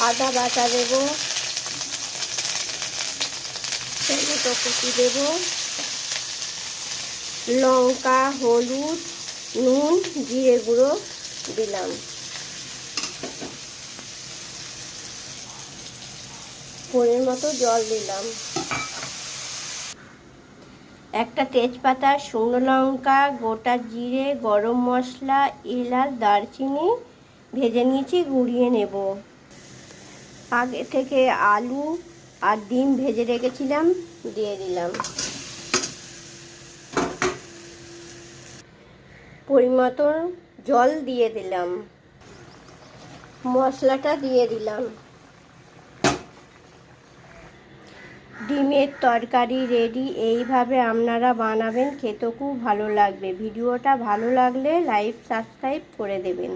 আদা বাটা দেব, টমেটো কুচি দেব, লঙ্কা, হলুদ, নুন, জিরে গুঁড়ো দিলাম। পরিমাণ মতো জল দিলাম। একটা তেজপাতা, শুকনো লঙ্কা, গোটা জিরে, গরম মশলা, এলাচ, দারচিনি ভেজে নিয়েছি, গুঁড়িয়ে নেব। আগে থেকে আলু আর ডিম ভেজে রেখেছিলাম, দিয়ে দিলাম। পরিমাণ মতো জল দিয়ে দিলাম। মশলাটা দিয়ে দিলাম। ডিমের তরকারি রেডি। এইভাবে আপনারা বানাবেন, খেতে খুব ভালো লাগবে। ভিডিওটা ভালো লাগলে লাইক সাবস্ক্রাইব করে দেবেন।